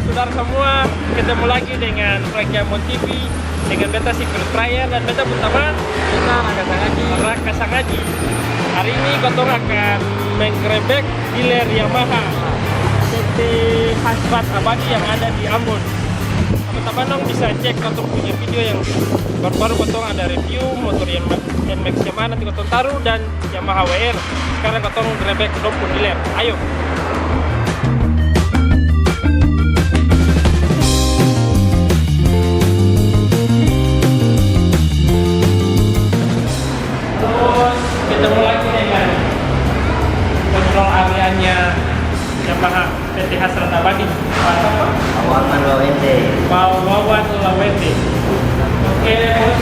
saudara semua, ketemu lagi dengan Rakyat TV dengan beta si Prayer dan beta pertama Raka Sangaji. Hari ini kotong akan menggerebek dealer Yamaha PT Hasbat Abadi yang ada di Ambon. Teman-teman dong bisa cek kotong punya video yang baru-baru kotong ada review motor yang NMAX Yamaha nanti kotong taruh dan Yamaha WR. Sekarang kotong gerebek ke dealer. Ayo. Ketemu lagi dengan kontrol areanya Yamaha PT Hasbat Abadi. Wawan Lawente. Wawan Lawente. Oke bos,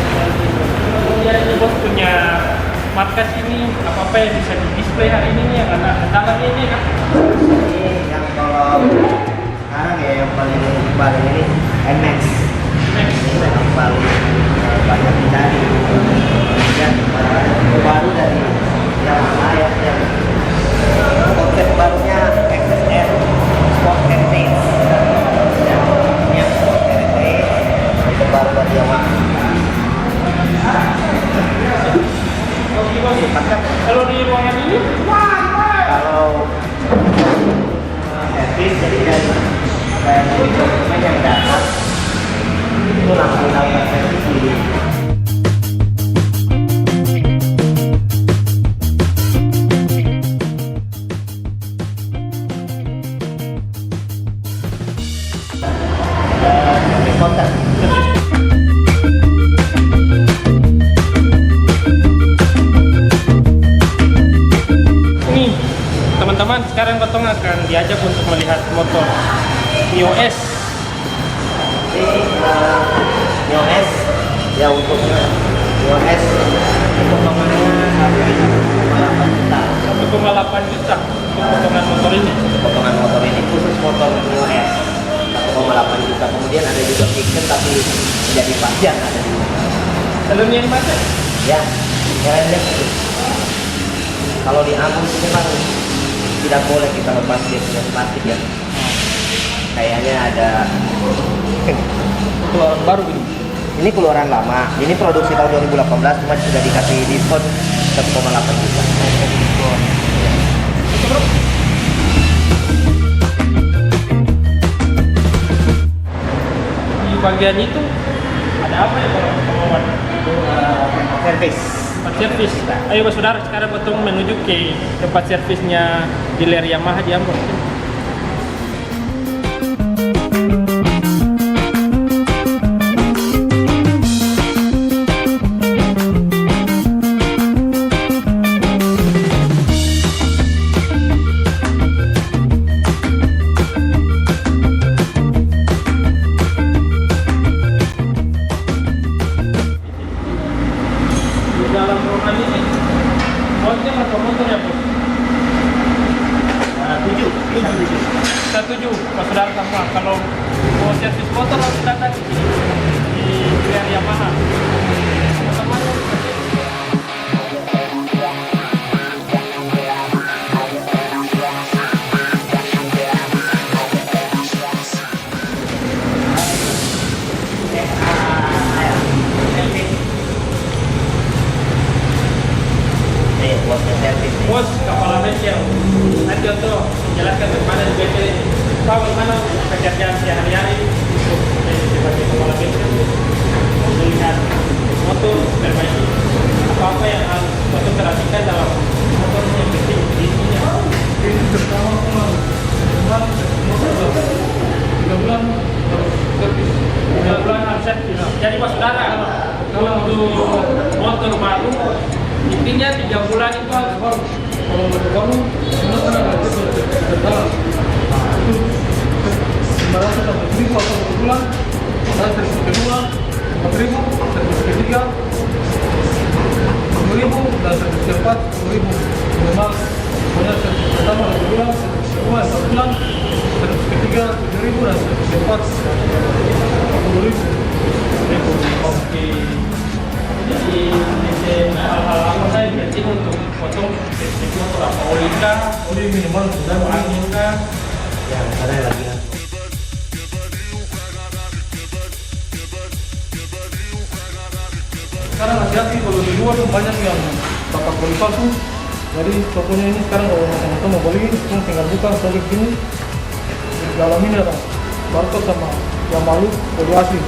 kemudian ini bos punya markas ini apa yang bisa di display hari ini nih yang ada dalamnya ini kan? Ini yang kalau sekarang ya yang paling ini NMAX. Ini yang paling banyak dicari. Dan baru dari Yamaha yang konsep barunya XSR Sport Heritage. Yang Sport Heritage itu baru dari Yamaha. Kalau di ruangan ini, Kalau servis jadi dari dokumen yang datang itu langsung dapat servis di kontak. ini teman-teman sekarang kotong akan diajak untuk melihat motor EOS. Ini EOS ya untuk EOS potongannya sampai 1,8 juta. 1,8 juta untuk potongan motor ini. Potongan motor ini khusus motor EOS 1,8 juta. Kemudian ada juga fiction tapi tidak dipajang ada di Dalamnya yang mana? ya keren. Kalau di Ambon itu memang tidak boleh kita lepas dia punya plastik ya. Kayaknya ada Keluaran baru ini. ini keluaran lama. Ini produksi tahun 2018 cuma sudah dikasih diskon 1,8 juta. Di bagian itu ada apa ya kalau kemauan? Servis. Tempat servis. Ayo Pak Saudara, sekarang kotong menuju ke tempat servisnya dealer Yamaha di Ambon. Di dalam ruangan ini, motornya berapa motor ya bos? 7. Kita 7 Pak Saudara semua. Kalau mau servis motor harus datang di sini di dealer Yamaha. Teman-teman, Nih, bosnya servis nih. bos kepala bengkel. Nanti untuk menjelaskan bagaimana di bengkel ini. Tahu bagaimana pekerjaan sehari-hari untuk sebagai kepala bengkel melihat motor berbaiki apa-apa yang harus motor perhatikan dalam motor yang penting di sini. Ini pertama tiga bulan harus servis. Jadi Pak Saudara, untuk motor baru intinya 3 bulan itu harus baru. Kalau motor baru, sebenarnya ada berdalam. Itu 900 sampai 1.000 atau 1 bulan. Saya servis kedua 4.000, servis ketiga 10.000 dan servis keempat 10.000. Minimal pokoknya servis pertama 2 bulan, servis kedua 1 bulan, servis ketiga 7.000 dan servis keempat 10.000. Oke. Jadi hal-hal apa saya penting untuk potong motor apa oli kah, oli minimal sudah angin kah? Ya, ada lagi. luar tuh banyak yang dapat oli palsu. Jadi tokonya ini sekarang kalau teman-teman mau beli, cuma tinggal buka sobek gini. Di dalam ini ada barcode sama yang malu oli asli.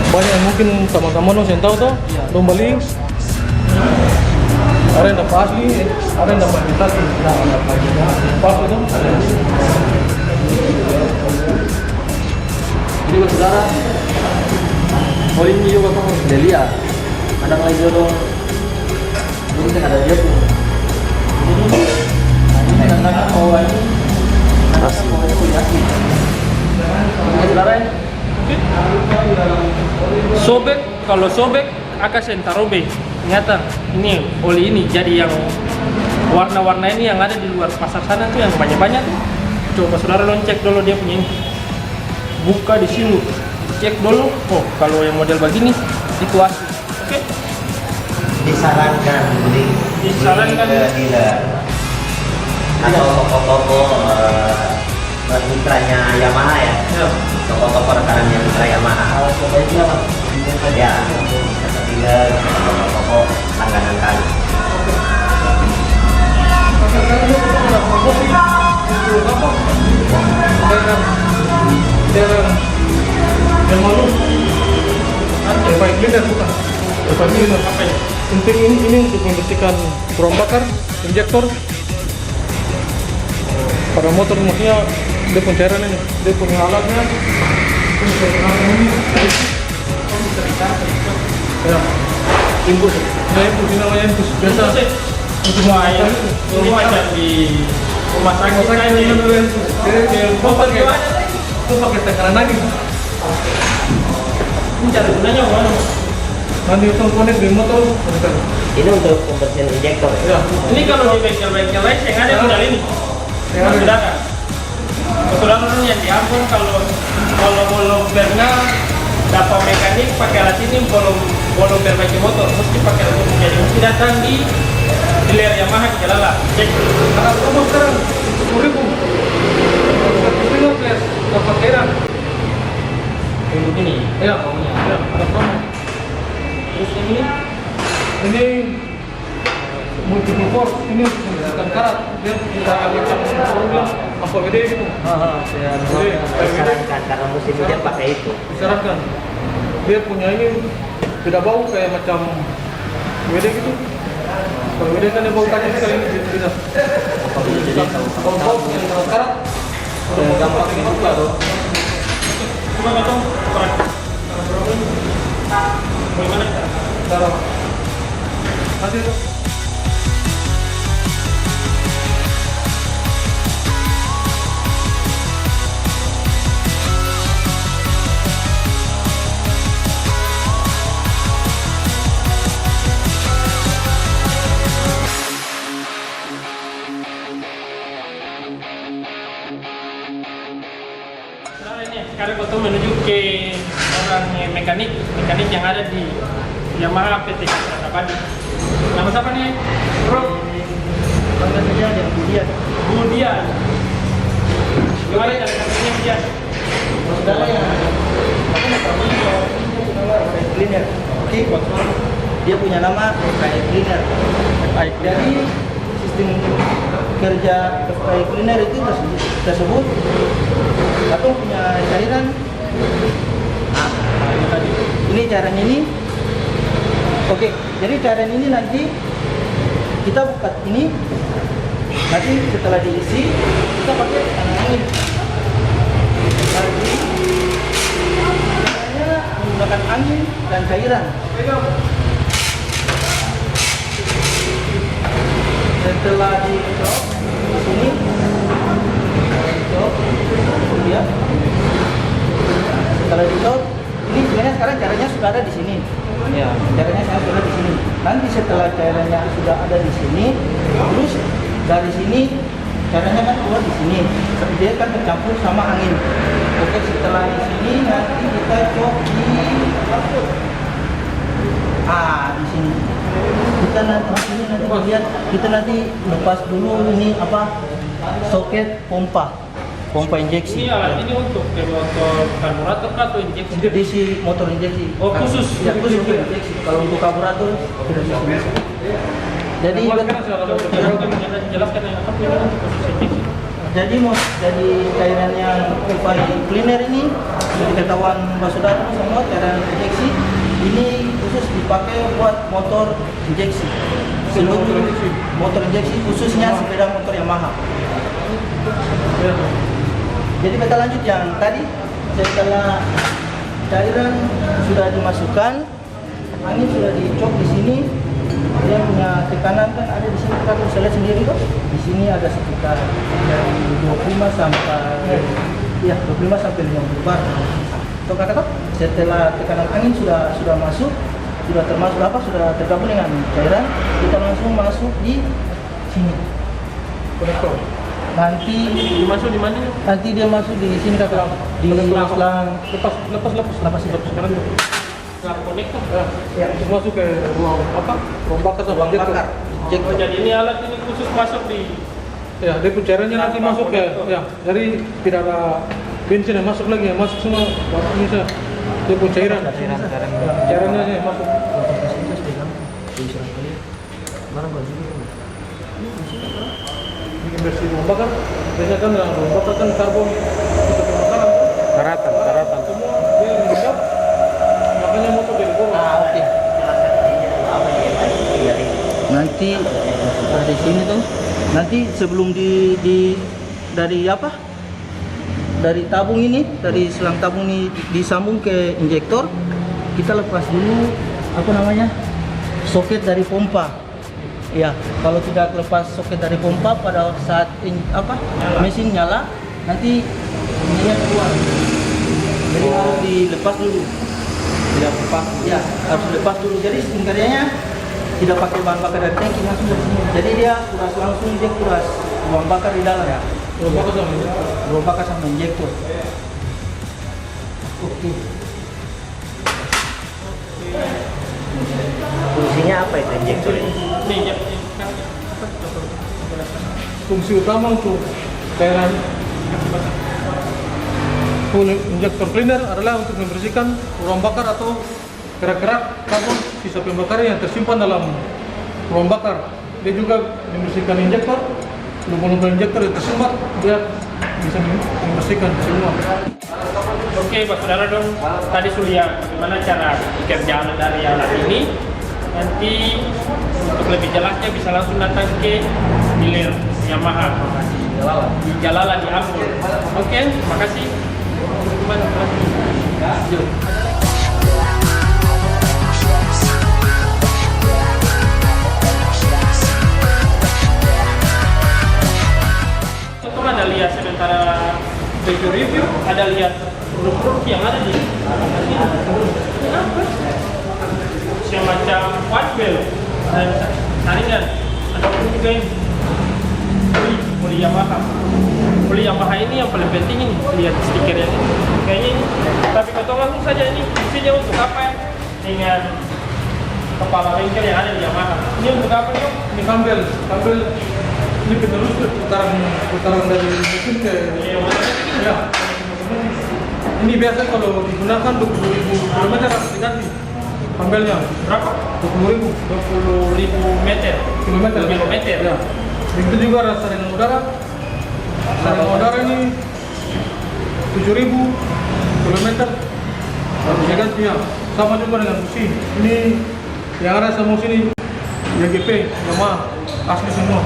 Banyak yang mungkin teman-teman yang tahu tuh, dong beli. Ada yang dapat asli, ada yang dapat imitasi. Nah, palsu itu. Jadi buat saudara, oli ini juga kamu sudah lihat. Ada lagi dong, ini kan ada dia tuh. Ini kan oh ini asli. Saudara, Sobek, kalau sobek akan sentarobe. Nyata, ini oli ini jadi yang warna-warna ini yang ada di luar pasar sana tuh yang banyak-banyak. Coba saudara cek dulu dia punya ini. Buka di sini, cek dulu. Oh, kalau yang model begini itu asli. Oke. Disarankan beli ke dealer atau toko-toko mitranya Yamaha ya. Toko-toko rekanannya mitra Yamaha. Ya, ke dealer, toko-toko langganan kali. Yang malu, revive cleaner bukan? Revive cleaner apa ya? Penting ini untuk membersihkan kurang bakar, injektor pada motor, maksudnya dia punya cairan ini, dia punya alatnya. Ya, infus. Nah, infus ini namanya infus biasa. Untuk semua aja di rumah sakit ini. Itu pakai tekanan lagi. Ini cara gunanya mana? Nanti itu konek di motor. Ini untuk pembersihan injektor. Ya. Ini kalau di bengkel-bengkel lain yang ada modal ini. Saudara. Saudara yang diampun kalau berna dapat mekanik pakai alat ini belum perbaiki motor mesti pakai alat ini. Jadi mesti datang di dealer Yamaha di Jalala. Cek. Anak kamu sekarang 10.000. Itu plus dapat cairan. Untuk ini. Ya, ya, ada kamu. Terus ini multiple force ini bukan karat, dia kita apa gede gitu. Disarankan karena musim hujan pakai itu. Disarankan. Dia punya ini tidak bau kayak macam WD gitu. Kalau WD kan dia bau tajam sekali ini tidak. Kalau bau dengan karat, gampang ini juga tuh. coba potong korak. Bagaimana? Cara nanti tuh. Sekarang kita menuju ke orang mekanik yang ada di Yamaha PT Kereta Badi. Nama siapa nih, Bro? Panggil saja dia Budian. Budian. Gimana cara kerjanya Budian? Saudara ya, aku nggak tahu FI Cleaner. Oke, dia punya nama FI Cleaner. Jadi sistem kerja FI Cleaner itu tersebut atau punya cairan. Ini cairan ini. Oke, jadi cairan ini nanti kita buka ini. Nanti setelah diisi kita pakai angin. Nanti caranya menggunakan angin dan cairan. Setelah dicop di sini, ya. Setelah dicop, ini sebenarnya sekarang caranya sudah ada di sini. Ya, caranya sekarang sudah di sini. Nanti setelah cairannya sudah ada di sini, terus dari sini caranya kan keluar di sini. Dia kan tercampur sama angin. Oke, setelah di sini nanti kita cop di output. Di sini. Kita nanti lihat, kita nanti lepas dulu ini apa soket pompa. pompa injeksi. Ini alat ini untuk motor karburator atau injeksi? Injeksi motor injeksi. Oh, khusus? Ya, khusus untuk injeksi. Kalau untuk karburator tidak bisa masuk. Jadi Jelaskan yang apa yang khusus injeksi. jadi cairan yang pipa cleaner ini seperti ketahuan Mbak Saudara semua cairan injeksi ini khusus dipakai buat motor injeksi. Seluruh motor injeksi khususnya sepeda motor Yamaha. Jadi kita lanjut yang tadi setelah cairan sudah dimasukkan, angin sudah dicok di sini. Dia punya tekanan kan ada di sini, kita bisa lihat sendiri kok. Di sini ada sekitar dari 25 sampai 50 bar. Tuh kata setelah tekanan angin sudah masuk, sudah termasuk sudah tergabung dengan cairan, kita langsung masuk di sini. Konektor. Nanti Dimasuk di mana? nanti dia masuk di sini kakak di selang Lepas sekarang. Konektor. ya Masuk ke ruang bakar sama ruang injektor. bakar. Oh, jadi ini alat ini khusus masuk di Ya, dia pun cairannya nanti masuk ke, ya, jadi tidak ada bensin yang masuk lagi, yang masuk semua waktu ini saya. Dia pun cairan. Cairannya sih masuk. Bikin bersih ruang bakar. Biasanya kan ruang bakar kan karbon kita pembakaran. Karatan. Semua dia mengendap. Makanya motor dari bawah. Oke. Nanti dari sini tuh. Nanti sebelum dari tabung ini, dari selang tabung ini disambung ke injektor, kita lepas dulu soket dari pompa. Ya, kalau tidak lepas soket dari pompa pada saat mesin nyala, nanti ininya keluar. Jadi harus dilepas dulu. Ya, harus dilepas dulu. Jadi singkatnya tidak pakai bahan bakar dari tangki langsung dari sini. Jadi dia kuras langsung dia kuras bahan bakar di dalam ya. Bahan bakar sama injektor. Oke. Fungsinya apa itu injektor ini? Nih, ya. Fungsi utama untuk cairan full injektor cleaner adalah untuk membersihkan ruang bakar atau kerak-kerak karbon sisa pembakaran yang tersimpan dalam ruang bakar. Dia juga membersihkan injektor, lubang-lubang injektor yang tersumbat, dia bisa membersihkan semua. Oke, Pak Saudara dong, tadi sudah lihat bagaimana cara kerjaan dari alat ini. Nanti untuk lebih jelasnya bisa langsung datang ke dealer Yamaha di Jalala di Ambon. Oke, makasih. Yuk. Ada lihat sementara review, ada lihat produk-produk yang ada di sini. Semacam white belt dan saringan. Ada juga yang oli Yamaha. Oli Yamaha ini yang paling penting ini, lihat stikernya ini. Kayaknya ini, tapi kita langsung saja ini isinya untuk apa? Dengan kepala bengkel yang ada di Yamaha. Ini untuk apa nih? Ini kabel ini penerus putaran dari mesin ke ya. Ini biasa kalau digunakan 20.000 km harus diganti kabelnya. Berapa? 20.000 meter. Kilometer. Ya. Itu juga ada saringan udara. Saringan udara ini 7.000 km harus diganti ya. Sama juga dengan busi. Ini yang ada sama sini YGP, Yamaha asli semua.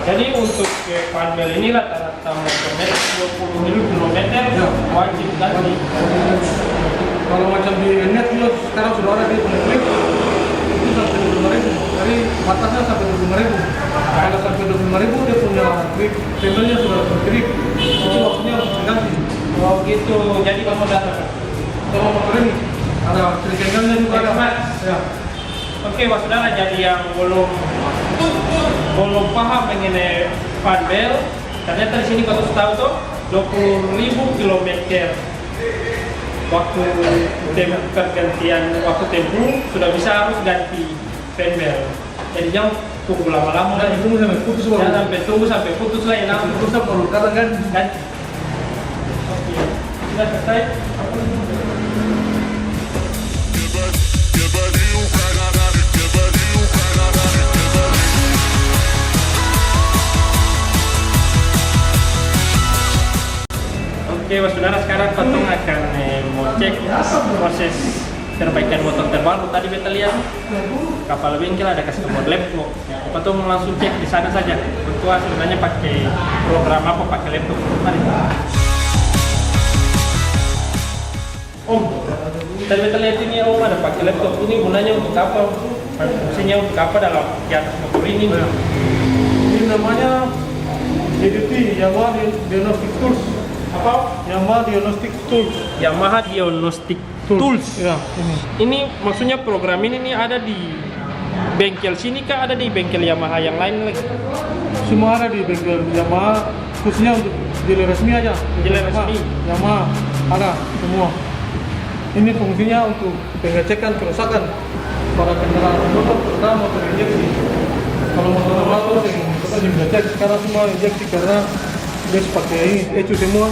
Jadi untuk kabel ini rata-rata motornya 20 km wajib ganti. Kalau macam di net juga sekarang sudah ada di klip itu sampai 25.000. Dari batasnya sampai 25.000. Kalau sampai 25.000 dia punya grip, kabelnya sudah bergrip. Itu waktunya harus diganti. Oh gitu. Jadi kamu datang Sama motor ini ada trigengalnya juga ada. Ya. Oke, Pak Saudara, jadi yang belum paham mengenai fan belt, ternyata di sini kalau tahu tuh 20.000 km waktu pergantian waktu tempuh sudah bisa harus ganti fan belt. Jadi yang Tunggu lama-lama Nah, lah. itu sampai putus Ya, baru. sampai tunggu sampai putus lah ya. Putus baru kadang kan. Kan? Oke. Sudah selesai. Oke, Mas Saudara, sekarang Patong akan mau cek proses perbaikan motor terbaru. Tadi beta lihat kapal bengkel ada kasih nomor laptop. Patong langsung cek di sana saja. Ketua sebenarnya pakai program apa, pakai laptop. Mari. Om, tadi beta lihat ini Om ada pakai laptop. Ini gunanya untuk apa? Fungsinya untuk apa dalam di atas motor ini? Ini namanya DDT, Yamaha Diagnostic Tools. Apa? Yamaha Diagnostic Tools. Yamaha Diagnostic Tools. Ya, ini. Ini maksudnya program ini nih ada di bengkel sini kah, ada di bengkel Yamaha yang lain lagi? Semua ada di bengkel Yamaha, khususnya untuk dealer resmi aja. Dealer resmi. Yamaha ada semua. Ini fungsinya untuk pengecekan kerusakan pada kendaraan motor, terutama motor injeksi. Kalau motor normal tuh kita bisa cek sekarang semua injeksi karena dia pakai ini ecu semua.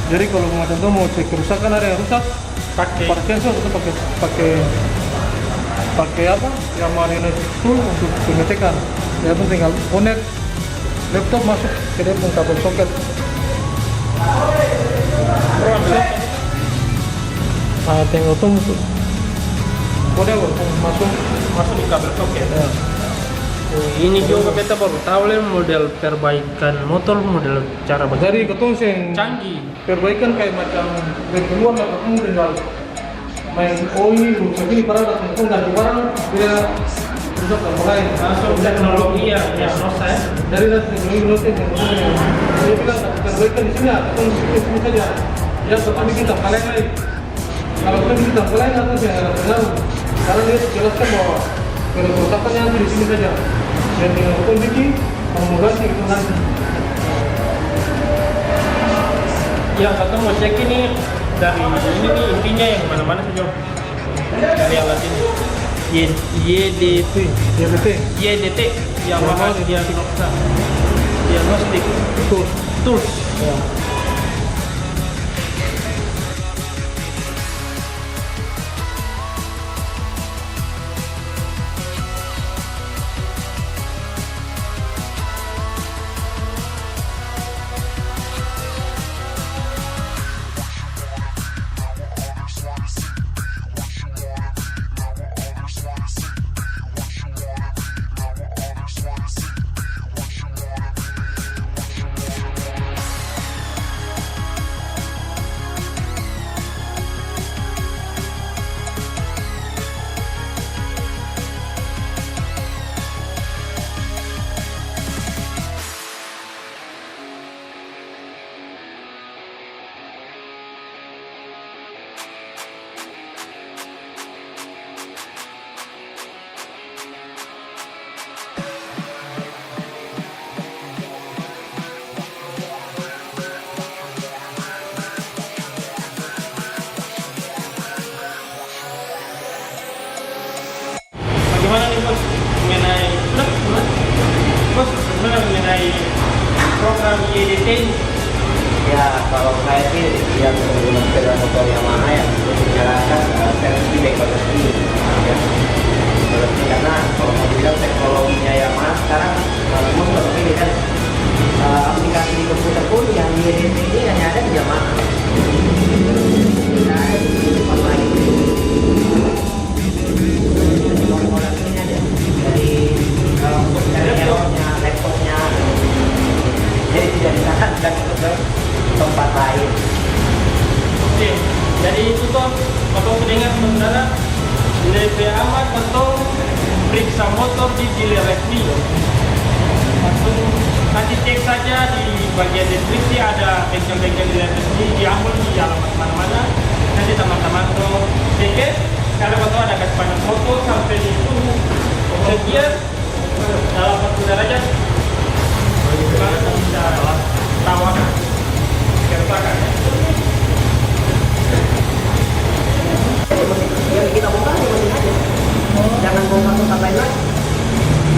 Jadi kalau macam mau cek kerusakan ada yang rusak, Pakai pakai sensor itu pakai apa? Yamaha Diagnostic Tool untuk pengecekan. Ya pun tinggal connect laptop masuk ke dia pun kabel soket. Tinggal tunggu. Kode masuk di kabel soket. ya. Oh, ini juga beta baru tahu lah model perbaikan motor, model cara Dari ketemu sing canggih. perbaikan kayak macam dari keluar lah ketemu tinggal main ini rusak ini padahal ketemu ganti barang dia rusak dan lain Langsung teknologi ya, diagnosa ya. dari teknologi notif dia bilang perbaikan di sini ya ketemu di sini saja ya seperti kita kalian lagi kalau kita kalian atau yang ada pengaruh karena dia jelaskan bahwa kerusakannya nanti di sini saja dan dengan betul bikin mau ganti itu nanti. Yang satu mau cek ini dari ini nih intinya yang mana-mana saja dari alat ini. YDT, YDT, Yamaha Diagnostic Tools. Ya. Bagaimana nih bos mengenai bos mengenai program YDT ini? Ya kalau saya sih yang pengguna sepeda motor Yamaha ya menyarankan servis di bengkel resmi ya. Resmi karena kalau mau dibilang teknologinya Yamaha sekarang semua sudah begini kan aplikasi di komputer pun yang YDT ini hanya ada di Yamaha. Tidak ada di tempat lain. Komponennya aja dari untuk errornya, laptopnya. Jadi tidak disarankan ke tempat lain. Oke, jadi itu toh kalau mendengar saudara lebih amat atau periksa motor di dealer resmi. Langsung nanti cek saja di bagian deskripsi ada bengkel-bengkel dealer resmi diambil di alamat mana-mana. Nanti teman-teman tuh cek karena waktu ada kasih panas motor sampai itu sekian dalam 40 derajat. Kita bisa tawar kerusakan. Yang kita bongkar ya mesin aja. Jangan bongkar tempat lain lagi.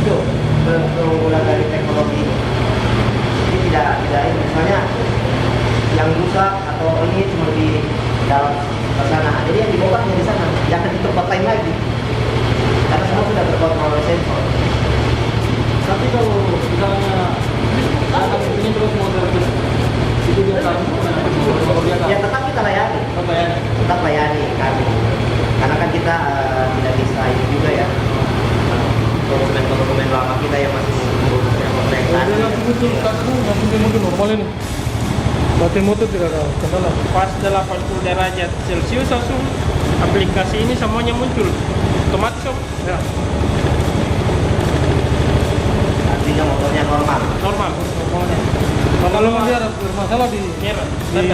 Tuh. keunggulan dari teknologi ini. Jadi tidak ini, misalnya yang rusak atau ini cuma di dalam sana. Jadi yang dibongkar hanya di sana, jangan di tempat lain lagi. Karena semua sudah terkontrol oleh sensor. Tapi kalau misalnya akan ini terus mau terus itu dia kan kalau dia kan Ya tetap kita layani, apa ya? tetap layani kami. Karena kan kita tidak bisa ini juga ya. Konsumen lama kita yang masih menggunakan yang Kalau dia langsung muncul kamu langsung dia muncul normal ini. Baterai motor tidak ada kendala. Pas 80 derajat Celcius langsung aplikasi ini semuanya muncul otomatis Om. Ya. artinya motornya normal. Normal. Kalau dia ada bermasalah di Merah.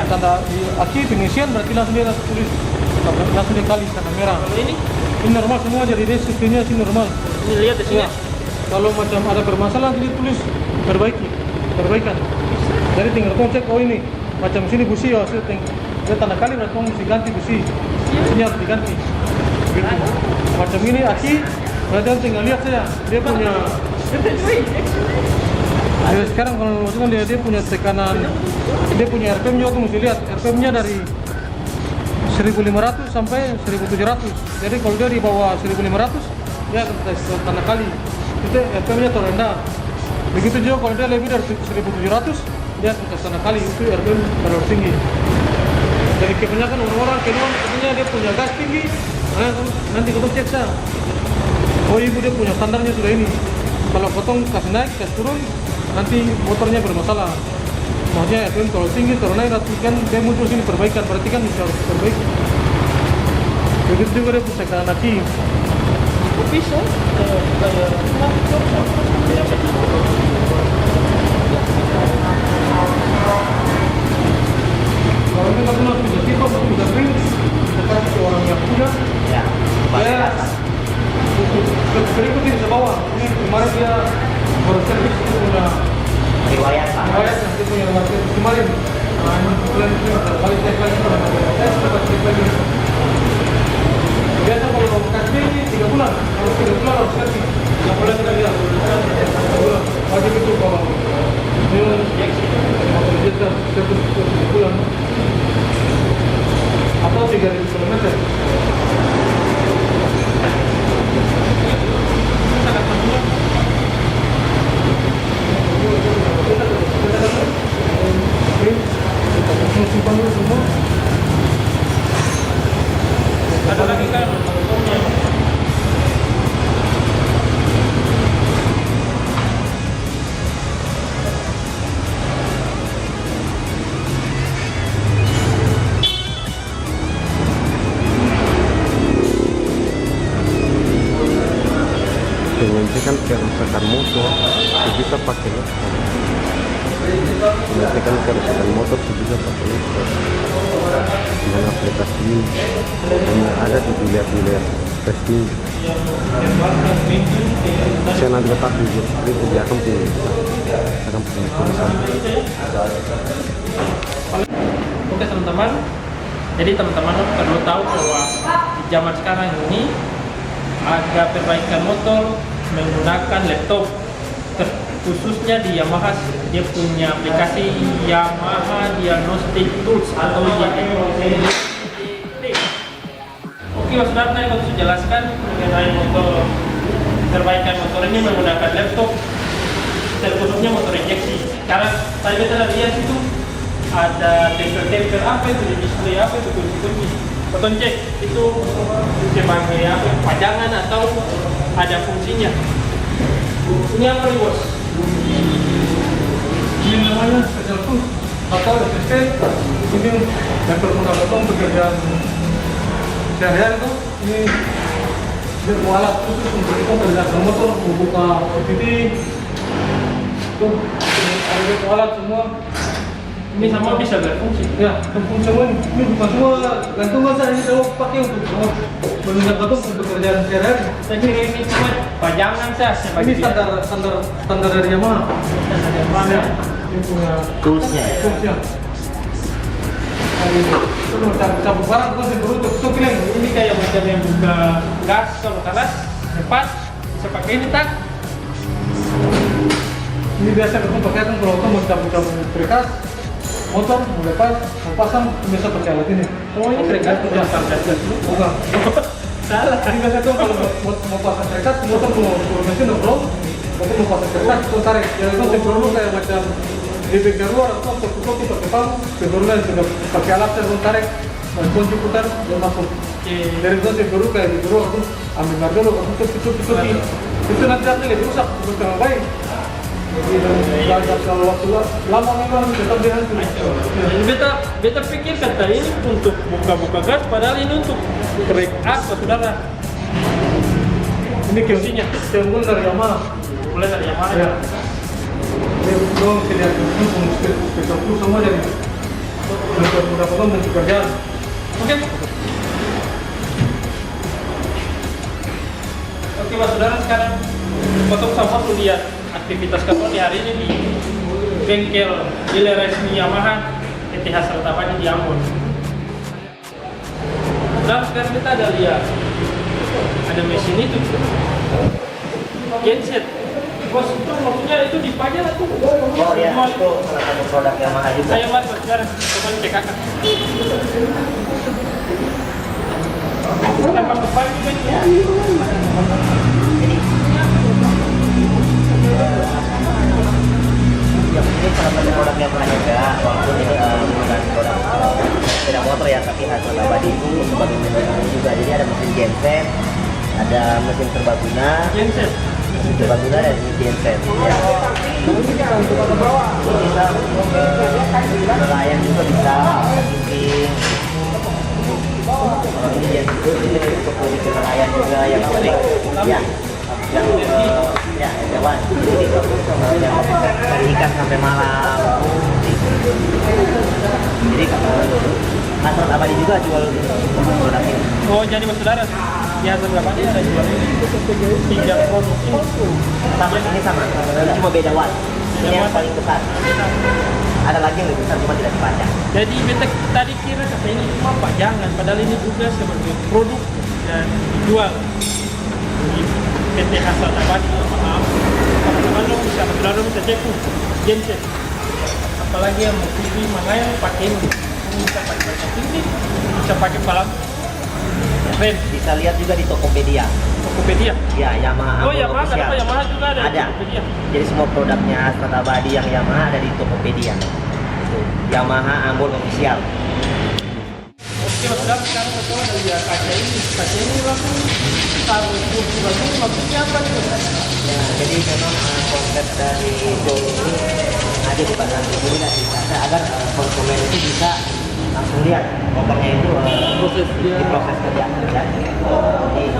tanda di aki pengisian berarti langsung dia tulis langsung dikali tanda merah. Kalau ini Normal semua jadi dia sistemnya sih normal. ini lihat di sini. Iya. Kalau macam ada bermasalah jadi tulis perbaikan. Jadi tinggal kau cek, oh ini macam sini busi ya, dia tanda kali berarti kau mesti ganti busi. Businya harus diganti. Gitu. Macam ini aki, berarti tinggal lihat saja dia punya. Ya, sekarang kalau maksudnya dia punya tekanan, dia punya RPM-nya tuh mesti lihat RPM-nya dari 1500 sampai 1700. Jadi kalau dia di bawah 1500 dia akan tes tanda kali. Itu RPM-nya terendah. Begitu juga kalau dia lebih dari 1700 dia akan tes tanda kali. Itu RPM terlalu tinggi. Jadi kebanyakan orang-orang kedua katanya dia punya gas tinggi. Nah, nanti kita cek sah. Oh ibu dia punya standarnya sudah ini. Kalau potong kasih naik, kasih turun, nanti motornya bermasalah. Maksudnya RPM kalau tinggi, kalau naik berarti kan dia muncul sini perbaikan, berarti kan bisa harus perbaiki. Begitu juga dia punya tekanan aki. Bisa Kalau kita punya sudah tipe, sudah print, kita kasih ke orang yang punya, Ya, dia berikut ini bawah. Ini kemarin dia baru servis itu punya riwayat riwayat yang dia punya nomor servis kemarin. Nah, ini bulan ini kali tes lagi, tes dapat cek lagi. Biasa kalau kasih ini 3 bulan, kalau 3 bulan harus servis. 3 bulan kita lihat, 3 bulan. Wajib itu kalau dia motor jeda servis 3 bulan atau 3.000 km. sangat manual. Simpan dulu semua. Ada lagi kan motornya. Menyampaikan kerusakan motor bisa pakai laptop. Menyampaikan kerusakan motor bisa pakai laptop. Dengan aplikasi ini hanya ada di wilayah resmi. Saya nanti letak di akan punya tulisan. Oke teman-teman, jadi teman-teman perlu tahu bahwa di zaman sekarang ini ada perbaikan motor menggunakan laptop, khususnya di Yamaha. Dia punya aplikasi Yamaha Diagnostic Tools atau YDT. Oke Mas Darna, yang harus jelaskan mengenai motor perbaikan motor ini menggunakan laptop, terkhususnya motor injeksi. Karena tadi kita lihat itu ada tempel-tempel apa itu di display, apa itu kunci-kunci. Potong cek itu sebagai apa, pajangan atau ada fungsinya. Ini apa nih bos? Ini namanya special tools atau SST. Ini yang berguna untuk pekerjaan sehari-hari tuh. Ini dia alat khusus untuk kita pekerjaan motor, membuka titik. Tuh, ada alat semua. Ini sama bisa berfungsi. Ya, tempung semua ini bukan semua gantungan saya ini kalau pakai untuk menunjang gantung untuk pekerjaan sehari-hari. Saya kira ini cuma pajangan saya Ini sebagai standar dari Yamaha. Ya, ini punya toolsnya. toolsnya. Itu cabut barang terus diberutuk. Itu bilang ini kayak macam yang buka gas kalau kalas lepas bisa pakai ini tak. Ini biasa kita pakai kan kalau kita mau cabut-cabut prekas, motor mau lepas, mau pasang biasa pakai alat ini. Oh ini prekas punya sampai Bukan. salah. Ini biasa tuh kalau mau pasang prekas, motor mau turun mesin nongkrong, motor mau pasang prekas, itu tarik. Jadi itu sebelum kayak macam di bengkel luar atau kopi pakai pam, sebelumnya sudah pakai alat yang tarik, kunci putar dan masuk. Dari itu sebelum kayak di bawah aku ambil gardu, aku tutup. Itu nanti akhirnya rusak, bukan baik. Jadi kalau waktu lama memang tetap dihancur. Jadi beta pikir kata ini untuk buka-buka gas, padahal ini untuk break up, saudara. Ini kiosinya, yang dari Yamaha. Mulai dari yang mana? Ya. Ini dong tidak spesial plus semua jadi. Mudah-mudahan untuk kerjaan. Oke. Oke, Mas Saudara, sekarang potong sama tuh lihat aktivitas kamu di hari ini di bengkel dealer resmi Yamaha TTH Sertabadi di Ambon. Dan sekarang kita ada lihat ada mesin itu, genset. Bos itu maksudnya itu dipajang atau? Oh iya, itu salah satu produk Yamaha juga. Ayo Mas, sekarang coba cek kakak. Tanpa beban juga ya. Ya, ini salah satu produk Yamaha juga, walaupun ini bukan produk sepeda motor ya, tapi hasil abadi itu sebagai mesin juga. Jadi ada mesin genset, ada mesin serbaguna, Genset. mesin serbaguna dan mesin genset. Ya. Bisa nelayan juga bisa, camping. Kalau ini ya itu untuk kondisi nelayan juga yang sering ya hewan jadi yang cari ikan sampai malam. Jadi Hasrat Abadi juga jual produk ini. Oh jadi Mas Saudara, di Hasrat Abadi ada jual ini tinggal produksi. Ini sama, ini cuma beda watt. Ini yang paling besar. Ada lagi yang lebih besar cuma tidak dipajang. Jadi beta tadi kira kata ini cuma pajangan, padahal ini juga sebagai produk dan dijual di PT Hasrat Abadi. Maaf, teman-teman lo bisa Saudara bisa cek tuh genset. Apalagi yang mau TV mana yang pakai ini bisa pakai baca TV, bisa pakai palang rem. Bisa lihat juga di Tokopedia. Tokopedia. Ya, Yamaha. Oh Yamaha, kenapa Yamaha juga ada? Ada. Di Tokopedia. Jadi semua produknya Hasrat Abadi yang Yamaha ada di Tokopedia. Tuh, Yamaha Ambon Official. Oke Mas Saudara, sekarang betul ada lihat kaca ini. Kaca ini langsung taruh kursi baru, maksudnya apa nih? Ya, jadi memang konsep dari showroom ini ada di pasar ini dan di kaca agar konsumen itu bisa langsung lihat motornya itu Proses dia. diproses kerja. Ya. Jadi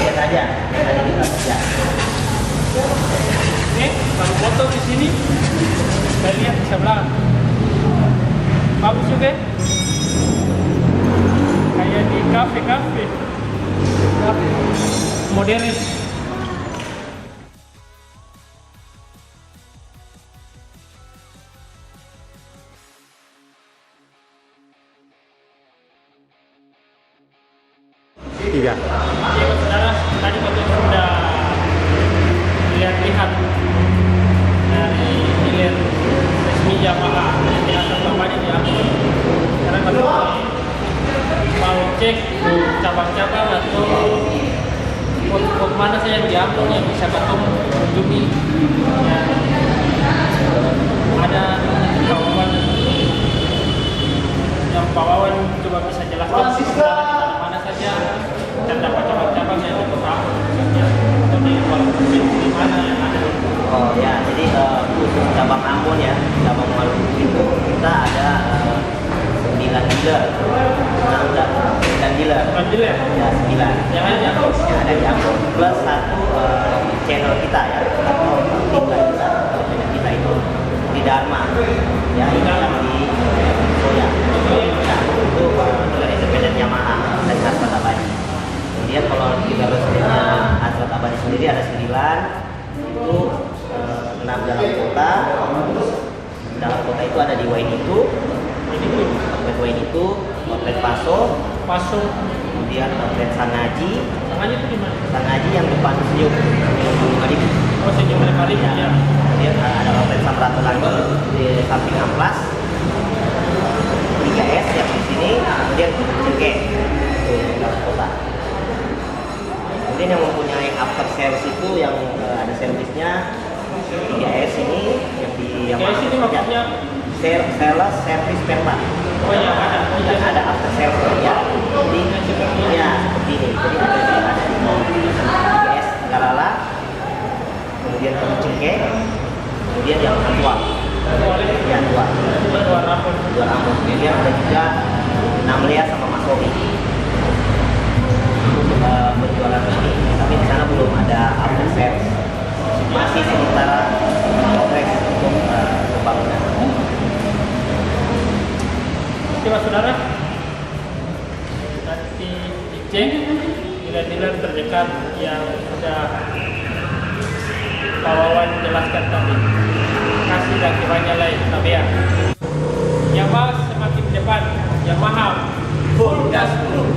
lihat aja kita kerja. Oke, kalau foto di sini, saya lihat di sebelah. Bagus juga. Kayak di kafe. Modern. Iya. Oke, Saudara, tadi waktu sudah lihat-lihat dari dealer resmi Yamaha yang di atas bapaknya di Ambon. Sekarang kalau mau cek cabang-cabang atau pot mana saja yang di Ambon yang bisa ketemu kunjungi, ya, ada kawan yang Pak Wawan coba bisa jelaskan di mana saja terdapat cabang-cabang yang di kota Ambon misalnya, atau di luar provinsi di mana yang ada. Oh ya, jadi khusus cabang Ambon ya, cabang Maluku itu kita ada 9 dealer. Nah, udah 9 dealer. Alhamdulillah. Ya, 9. Yang ada di Ambon. Yang ada di Ambon. Plus satu channel kita ya, atau channel kita itu di Dharma. Ya, ini yang di Soya. Ya, itu dealer independen Yamaha dan Hasrat Abadi. Kemudian kalau dealer resminya Hasrat Abadi sendiri ada 9. Itu 6 dalam kota. Dalam kota itu ada di Wainitu, outlet Wainitu, outlet Paso, Paso, kemudian outlet Sangaji. tangannya itu di mana? Sangaji yang depan Senyum Gunung Adibu. Oh, senyum kali ya. Kemudian ada outlet Samrata lagi di samping amplas. 3S yang di sini, kemudian Cengke di kota. Kemudian yang mempunyai after service itu yang ada servisnya 3S ini yang di yang 3S ini maksudnya sales service spare part. oh ya Dan ada after service ya. Jadi ya seperti ini. Jadi ada di 3S Galala, kemudian Cengke, kemudian yang Tua. Ya, Tua. dua rapor. Dua rambut. Kemudian ada juga Namlea sama Mas Robi berjualan ini, tapi di sana belum ada after sales. Masih sementara progres untuk pembangunan. Oke Mas Saudara, nanti dicek dealer-dealer terdekat yang sudah Pak Wawan jelaskan tadi. Kasih dan kiranya lain, Tabea. Yang mas semakin depan, yang mahal, full gas dulu.